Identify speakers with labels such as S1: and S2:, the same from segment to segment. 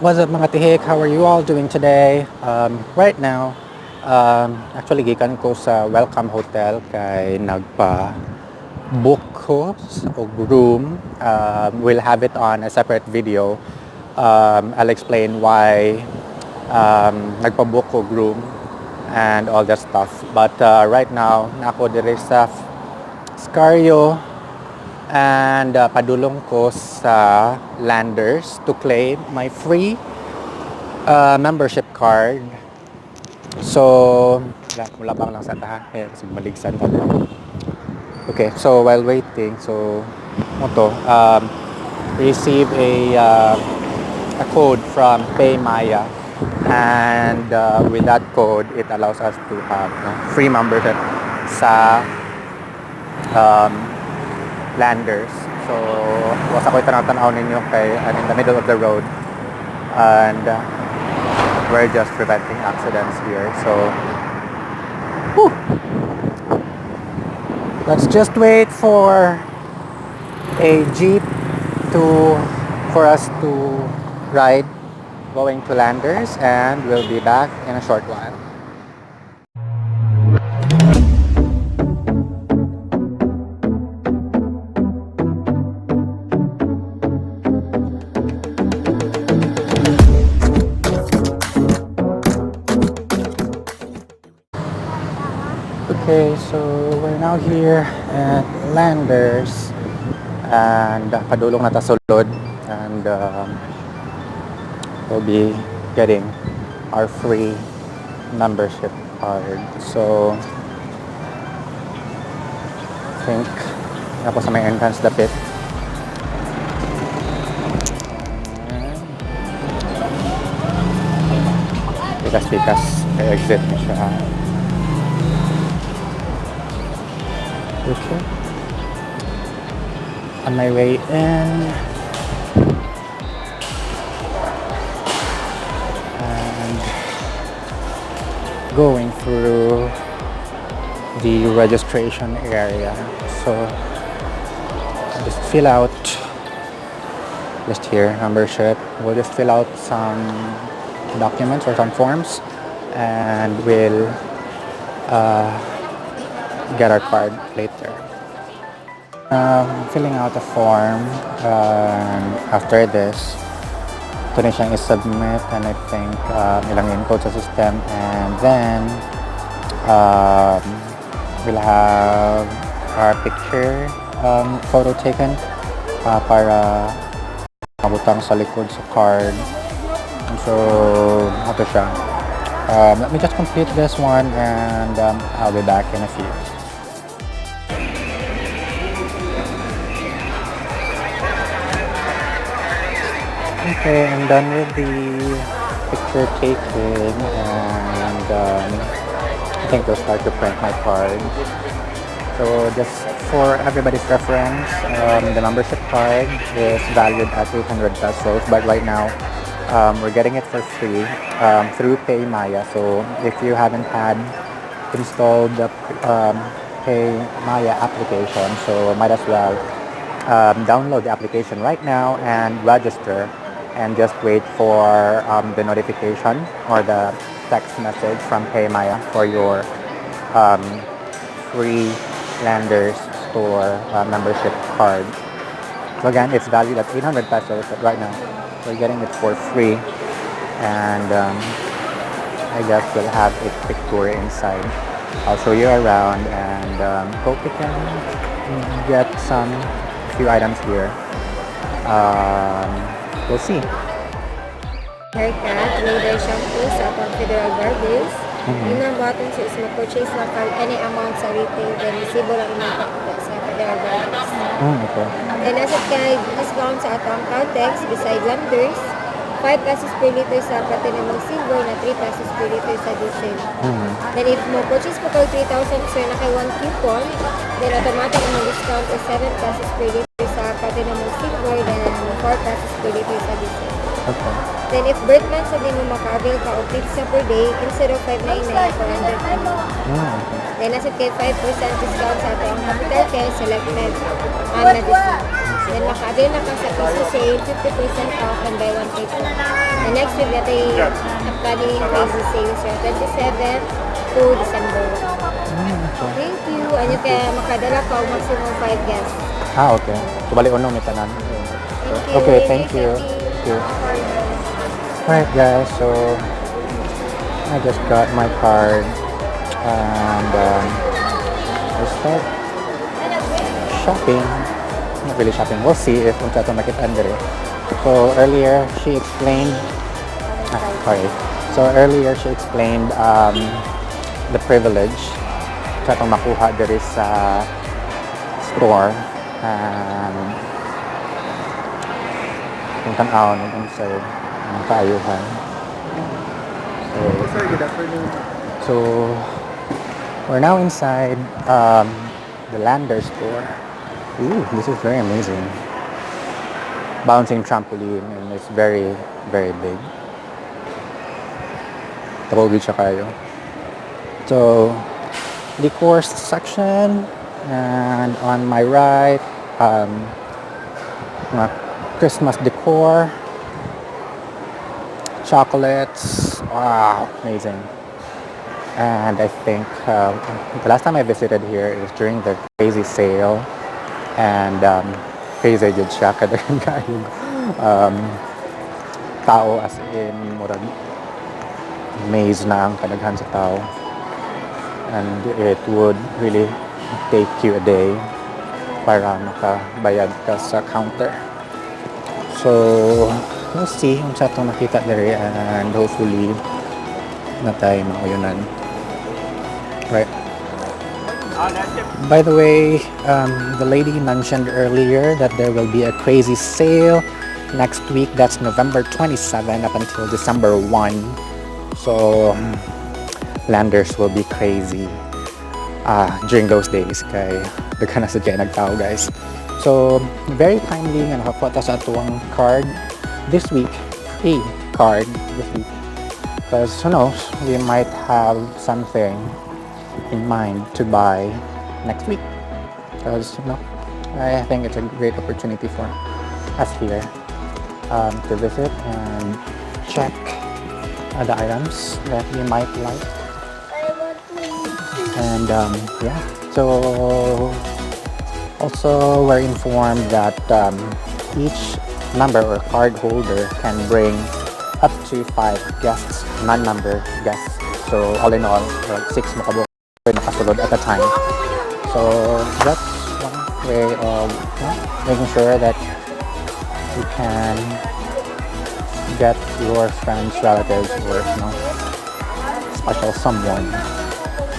S1: What's up mga tihik? How are you all doing today? Right now, actually gikan ko sa Welcome Hotel kay nagpa-book ko og room. We'll have it on a separate video. I'll explain why nagpa-book ko room and all that stuff. But right now, nako diri sa Scario and padulong ko sa Landers to claim my free membership card. So, mulabang lang sa tahan. Kasi maligsan pa din. Okay, so while waiting, so, receive a code from PayMaya. And with that code, it allows us to have free membership sa Landers. So, was ako'y tanaw-tanaw ninyo kay in the middle of the road. And we're just preventing accidents here. So, whew. Let's just wait for a jeep for us to ride going to Landers, and we'll be back in a short while. Okay, so we're now here at Landers and padulong na ta sulod, and we'll be getting our free membership card. So I think ako sa may entrance dapit. Pikas-pikas kay exit na siya. Okay. On my way in, and going through the registration area. So just fill out just here membership. We'll just fill out some documents or some forms, and we'll get our card later. Filling out a form, and after this, ito na siyang i-submit, and I think ilang input sa system, and then we'll have our picture photo taken para mabutang sa likod sa card. And so, ito siya. Let me just complete this one, and I'll be back in a few. Okay, I'm done with the picture taking, and I think they'll start to print my card. So just for everybody's reference, the membership card is valued at 800 pesos, but right now we're getting it for free through PayMaya. So if you haven't had installed the PayMaya application, so might as well download the application right now and register, and just wait for the notification or the text message from PayMaya for your free Landers store membership card. So again, it's valued at 800 pesos, but right now we're getting it for free, and I guess we'll have a quick tour inside. I'll show you around, and hope we can get some few items here. We'll see.
S2: Haircut, laser shampoo sa atong Federal Barbers. Yung ang button is mag-purchase lang kag any amount sa retail, then resibo lang inyong sa Federal Barbers.
S1: Okay.
S2: Then asat kay discount sa atong Caltex beside Landers, 5 pesos per liter sa platinum silver na 3 pesos per liter sa diesel. Then if mo purchase po kag 3,000 sir na kay 1 coupon, then automatic ang discount is 7 pesos per liter sa platinum silver, then 4 pesos per liter sa diesel.
S1: Okay.
S2: Then if birth month sa din mo maka-avail ka o pizza per day, instead of 599 for 100 Then nasa kay 5% discount sa atong capital care selected medicine. Then maka-avail na ka sa piso sale, 50% off and buy one take one. Next week, that ay upcoming crazy sales from 27 to December 1.
S1: Okay.
S2: Thank you. Ano kaya makadala ka o maximum 5 guests.
S1: Okay. So, bali uno may tanan.
S2: Thank you.
S1: Okay, thank you. Thank you. Alright guys, so I just got my card and I start shopping. Not really shopping. We'll see if unsa to makita andere. So earlier she explained sorry. So earlier she explained the privilege sa itong makuha diri sa store and kung tanaw ng unsay ang kaayuhan.
S3: Sir, good afternoon.
S1: So we're now inside the Lander store. Ooh, this is very amazing. Bouncing trampoline and it's very, very big. Tapos siya kayo. So, decor section and on my right, mga Christmas decor, chocolates. Wow, amazing. And I think the last time I visited here is during the crazy sale and crazy good siya kadagan kayo tao as in murag maze na ang kadaghan sa tao and it would really take you a day para makabayad ka sa counter. So we'll see kung sa itong nakita diri and hopefully na tayo mauyunan. Right. By the way, the lady mentioned earlier that there will be a crazy sale next week. That's November 27 up until December 1. So, landers will be crazy during those days. Kay daghan na sa dyan nagtao, guys. So, very timely nga nakakuha ta sa atuang card this week. A card this week. Because who knows, we might have something in mind to buy next week because I think it's a great opportunity for us here to visit and check the items that we might like and yeah, so also we're informed that each member or card holder can bring up to 5 guests, non-member guests. So all in all, 6 makabuk nakasulod at a time. So that's one way of making sure that you can get your friends, relatives, or special someone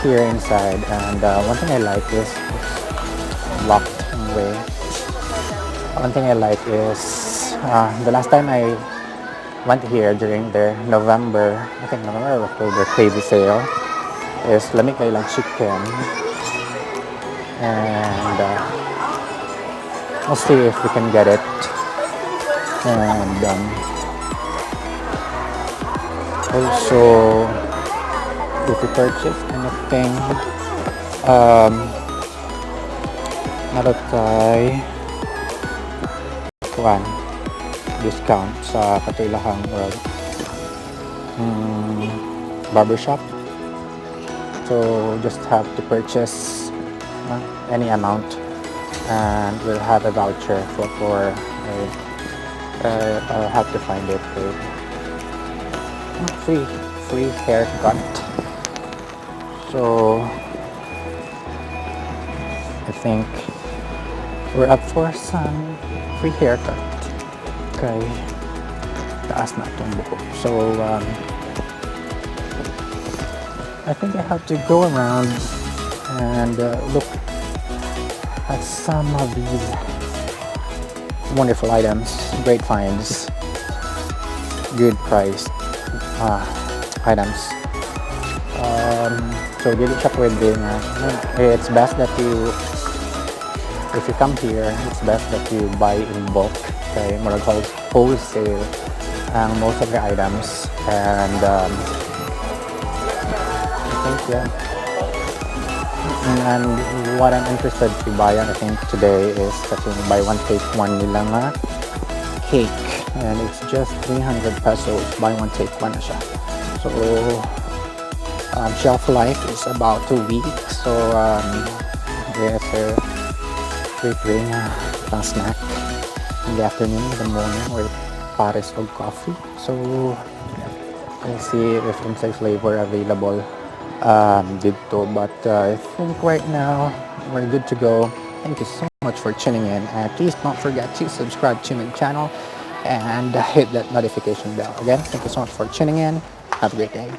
S1: here inside. And one thing I like is it's locked in a way. One thing I like is the last time I went here during their November or October crazy sale is lamig kayo lang chicken and we'll see if we can get it and also if we purchase anything naratay kuan discount sa katulahang barbershop. So just have to purchase any amount and we'll have a voucher for I'll have to find it free haircut. So I think we're up for some free haircut. Okay, taas na itong buko. So I think I have to go around and look at some of these wonderful items, great finds, good priced items. So dili siya pwede nga. It's best that if you come here, it's best that you buy in bulk. Okay, more called wholesale most of the items and yeah. And what I'm interested to buy, I think today is kasi buy one take one nila nga cake. and it's just 300 pesos. Buy one take one na siya. So shelf life is about 2 weeks. So yes sir, bring pang snack in the afternoon, in the morning, or pares of coffee. So let's see if there's flavor available dito, but I think right now we're good to go. Thank you so much for tuning in, and please don't forget to subscribe to my channel and hit that notification bell. Again, thank you so much for tuning in. Have a great day.